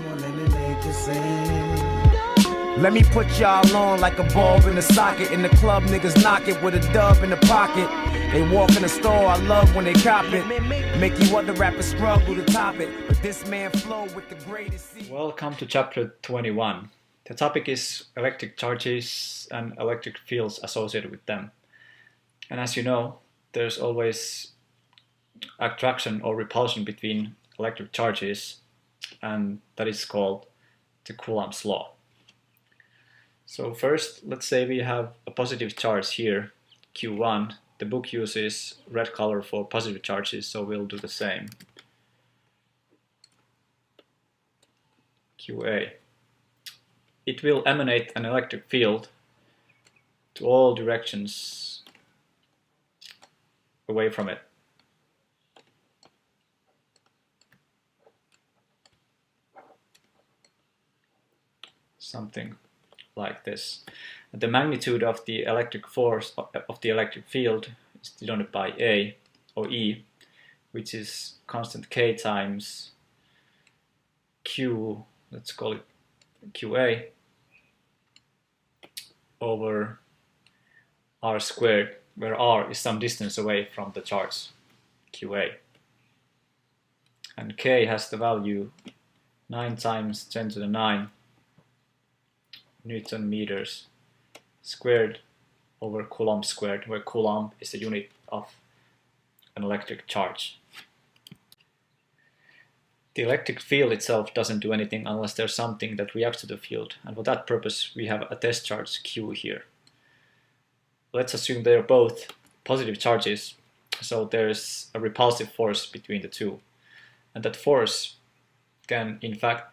on, let me make you sing. Let me put y'all on like a bulb in the socket. In the club, niggas knock it with a dub in the pocket. They walk in the store, I love when they cop it. Make you other rappers struggle to top it. But this man flow with the greatest. Welcome to chapter 21. The topic is electric charges and electric fields associated with them. And as you know, there's always attraction or repulsion between electric charges, and that is called the Coulomb's law. So first, let's say we have a positive charge here, Q1. The book uses red color for positive charges, so we'll do the same. QA. It will emanate an electric field to all directions away from it. Something like this. The magnitude of the electric force of the electric field is denoted by A or E, which is constant K times Q, let's call it QA, over R squared, where R is some distance away from the charge QA. And K has the value 9 times 10 to the 9 Newton meters squared over Coulomb squared, where Coulomb is the unit of an electric charge. The electric field itself doesn't do anything unless there's something that reacts to the field, and for that purpose we have a test charge Q here. Let's assume they're both positive charges, so there's a repulsive force between the two, and that force can in fact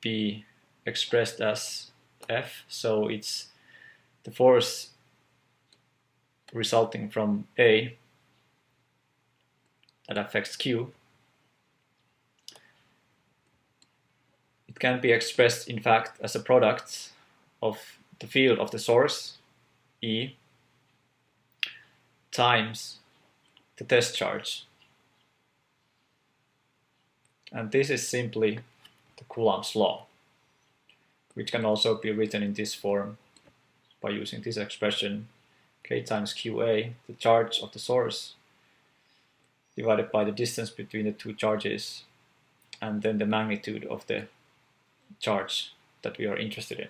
be expressed as F, so it's the force resulting from A that affects Q. It can be expressed in fact as a product of the field of the source, E, times the test charge. And this is simply the Coulomb's law, which can also be written in this form by using this expression, K times QA, the charge of the source, divided by the distance between the two charges, and then the magnitude of the charge that we are interested in.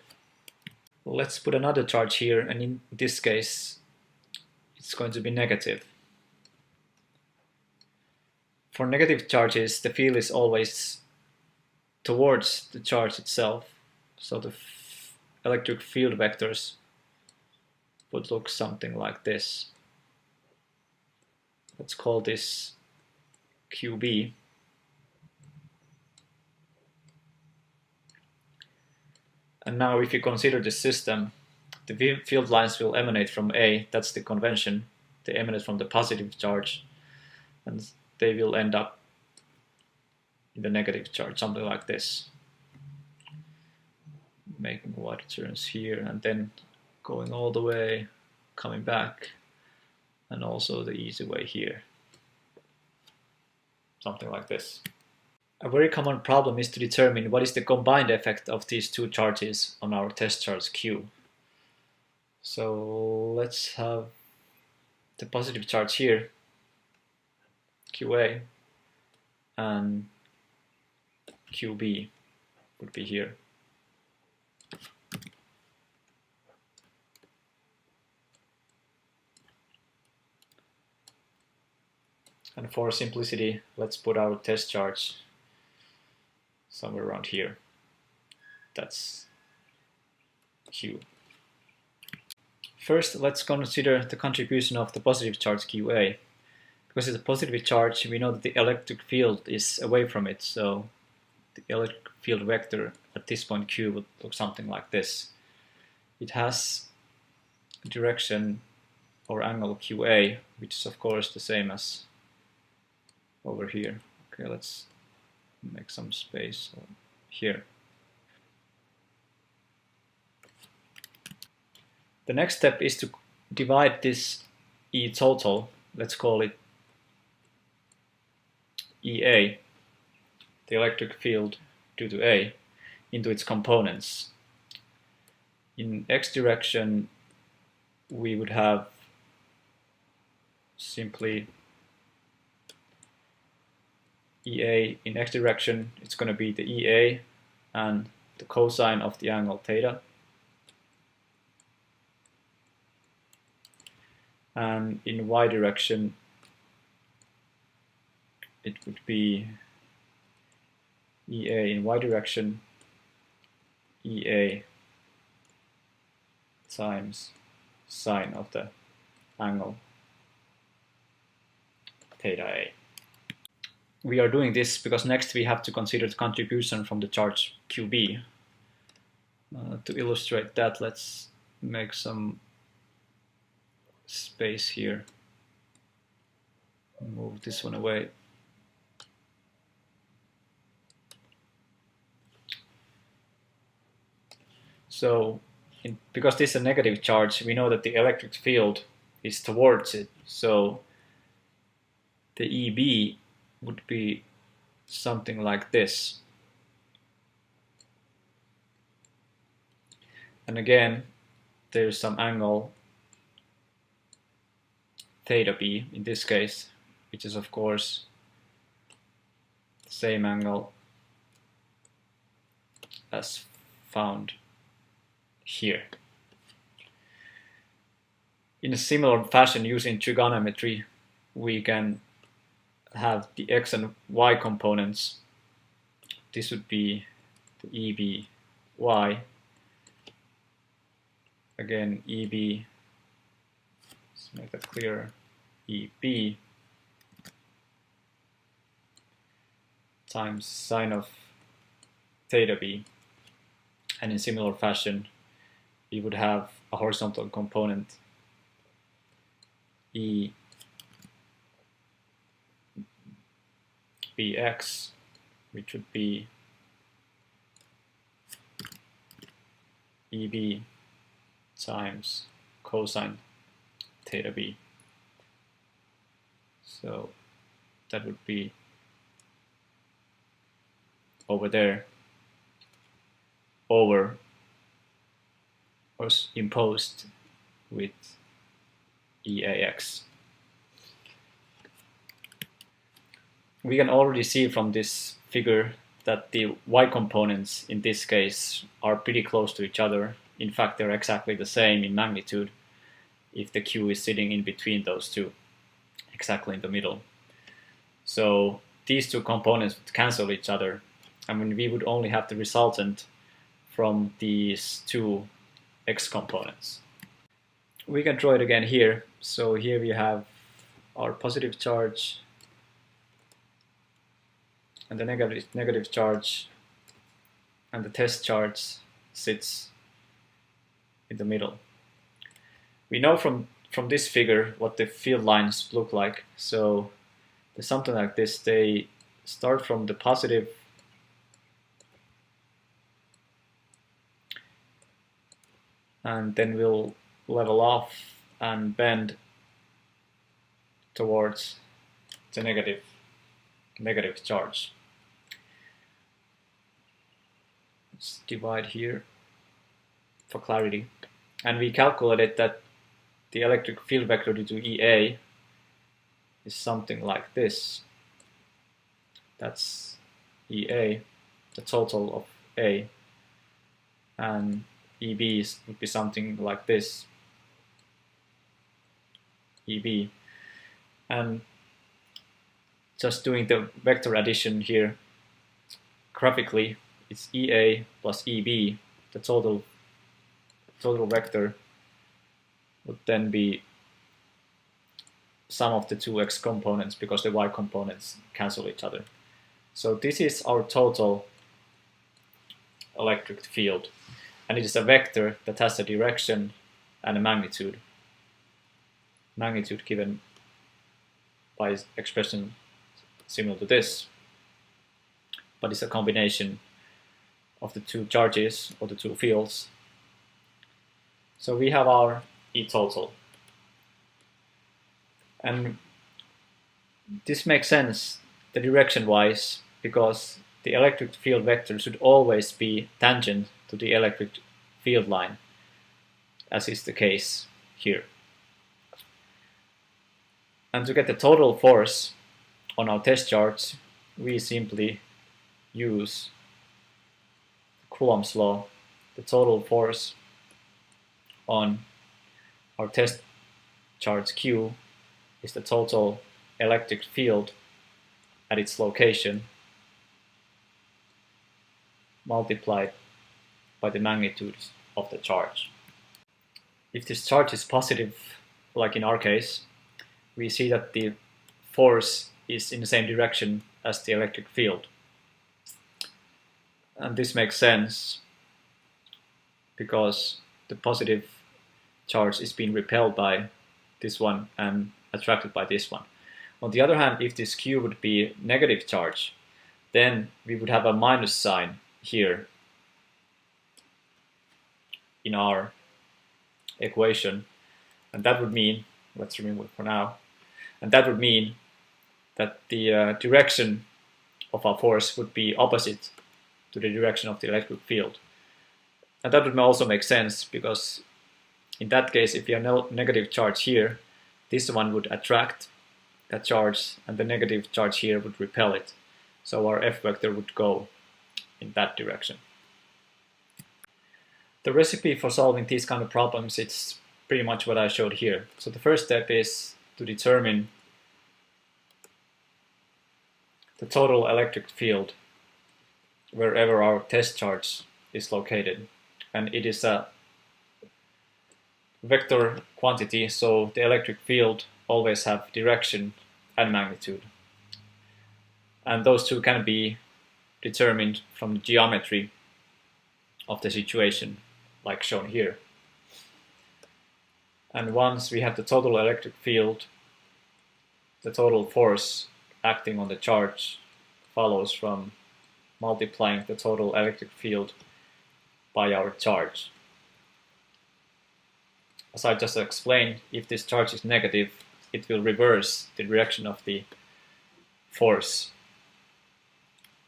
Let's put another charge here, and in this case it's going to be negative. For negative charges, the field is always towards the charge itself, so the electric field vectors would look something like this. Let's call this QB. And now if you consider this system, the field lines will emanate from A, that's the convention. They emanate from the positive charge, and they will end up in the negative charge, something like this. Making wide turns here and then going all the way, coming back, and also the easy way here. Something like this. A very common problem is to determine what is the combined effect of these two charges on our test charge Q. So let's have the positive charge here, QA, and QB would be here. And for simplicity, let's put our test charge somewhere around here. That's Q. First, let's consider the contribution of the positive charge QA. Because it's a positive charge, we know that the electric field is away from it, so the electric field vector at this point Q would look something like this. It has a direction or angle QA, which is of course the same as over here. Okay, let's make some space here. The next step is to divide this E total, let's call it EA, the electric field due to A, into its components. In x direction, we would have simply EA. In x direction, it's going to be the EA and the cosine of the angle theta. And in y direction, it would be EA in y direction, EA times sine of the angle theta A. We are doing this because next we have to consider the contribution from the charge QB. To illustrate that, let's make some space here. Move this one away. So, because this is a negative charge, we know that the electric field is towards it. So, the EB would be something like this. And again, there's some angle theta B in this case, which is of course the same angle as found here. In a similar fashion, using trigonometry, we can have the x and y components. This would be the EBY. Again, EB, let's make that clearer, EB times sine of theta B. And in similar fashion, we would have a horizontal component EBX, which would be EB times cosine theta B. So that would be over there, over or imposed with EAX. We can already see from this figure that the y components in this case are pretty close to each other. In fact, they're exactly the same in magnitude if the Q is sitting in between those two, exactly in the middle. So these two components would cancel each other. I mean, we would only have the resultant from these two x components. We can draw it again here. So here we have our positive charge and the negative charge, and the test charge sits in the middle. We know from this figure what the field lines look like. So there's something like this. They start from the positive and then we'll level off and bend towards the negative charge. Let's divide here for clarity. And we calculated that the electric field vector due to EA is something like this. That's EA, the total of A, and EB would be something like this, EB. And just doing the vector addition here graphically, it's EA plus EB, the total vector would then be sum of the two x components because the y components cancel each other. So this is our total electric field, and it is a vector that has a direction and a magnitude. Magnitude given by expression similar to this, but it's a combination of the two charges or the two fields. So we have our E total, and this makes sense the direction wise because the electric field vector should always be tangent to the electric field line, as is the case here. And to get the total force on our test charge, we simply use Coulomb's law. The total force on our test charge Q is the total electric field at its location multiplied by the magnitude of the charge. If this charge is positive, like in our case, we see that the force is in the same direction as the electric field. And this makes sense because the positive charge is being repelled by this one and attracted by this one. On the other hand, if this Q would be negative charge, then we would have a minus sign here in our equation, and that would mean, let's remove it for now, and that would mean that the direction of our force would be opposite to the direction of the electric field. And that would also make sense because in that case, if you have no negative charge here, this one would attract that charge and the negative charge here would repel it. So our F vector would go in that direction. The recipe for solving these kind of problems, it's pretty much what I showed here. So the first step is to determine the total electric field wherever our test charge is located. And it is a vector quantity, so the electric field always have direction and magnitude. And those two can be determined from the geometry of the situation, like shown here. And once we have the total electric field, the total force acting on the charge follows from multiplying the total electric field by our charge. As I just explained, if this charge is negative, it will reverse the direction of the force.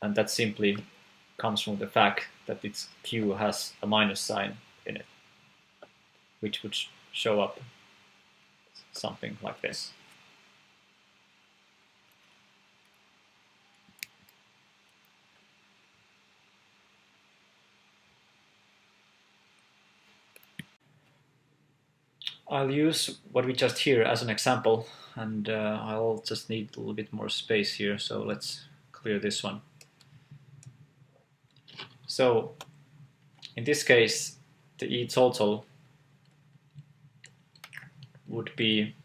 And that simply comes from the fact that its Q has a minus sign in it, which would show up something like this. I'll use what we just hear as an example, and I'll just need a little bit more space here, so let's clear this one. So in this case, the E total would be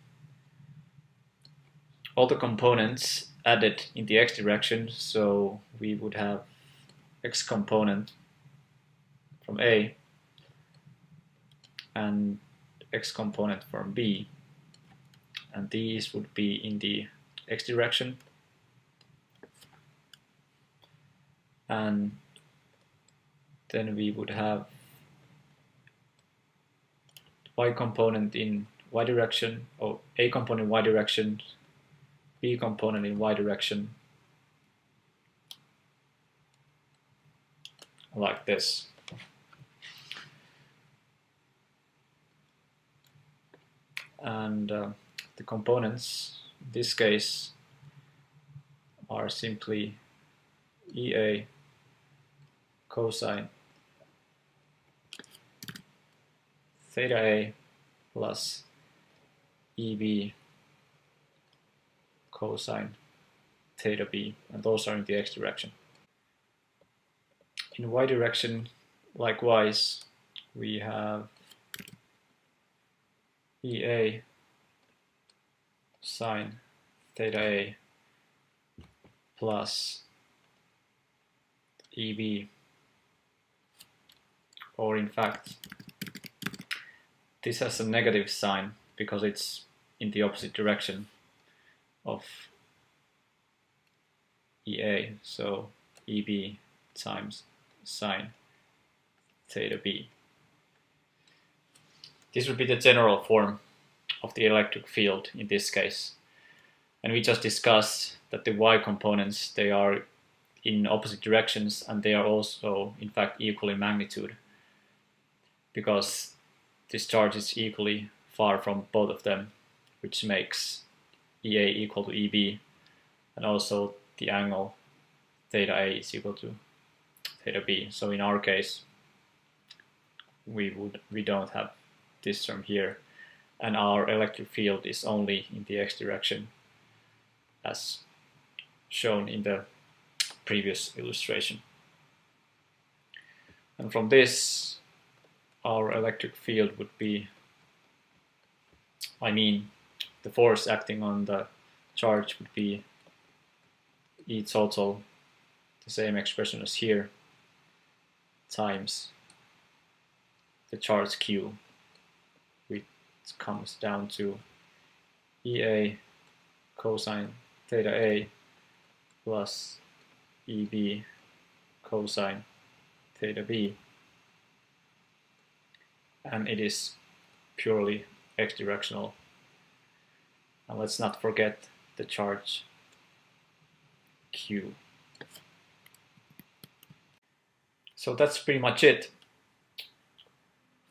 all the components added in the x direction, so we would have x component from A and x component from B, and these would be in the x direction, and then we would have y component in y direction, or A component in y direction, B component in y direction, like this. And the components in this case are simply EA cosine theta A plus EB cosine theta B, and those are in the x direction. In y direction, likewise, we have EA sine theta A plus EB, or in fact this has a negative sign because it's in the opposite direction of EA, so EB times sine theta B. This would be the general form of the electric field in this case. And we just discussed that the y components, they are in opposite directions, and they are also in fact equal in magnitude, because this charge is equally far from both of them, which makes EA equal to EB, and also the angle theta A is equal to theta B. So in our case, we don't have this term here, and our electric field is only in the x direction, as shown in the previous illustration. And from this, our electric field would be, the force acting on the charge would be E total, the same expression as here, times the charge Q, which comes down to EA cosine theta A plus EB cosine theta B, and it is purely x-directional. And let's not forget the charge Q. So that's pretty much it.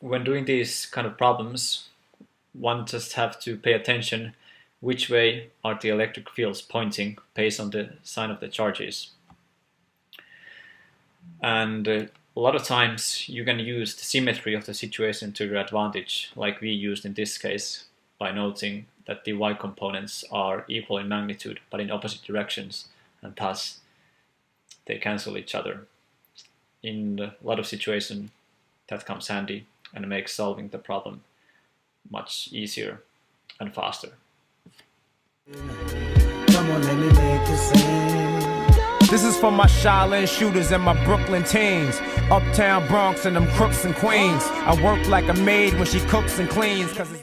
When doing these kind of problems, one just have to pay attention which way are the electric fields pointing based on the sign of the charges. And a lot of times you can use the symmetry of the situation to your advantage, like we used in this case, by noting that the y components are equal in magnitude but in opposite directions, and thus they cancel each other. In a lot of situations that comes handy and makes solving the problem much easier and faster. Come on, let me make you sing. This is for my Shaolin shooters and my Brooklyn teens, Uptown Bronx and them crooks and queens. I work like a maid when she cooks and cleans, 'cause it's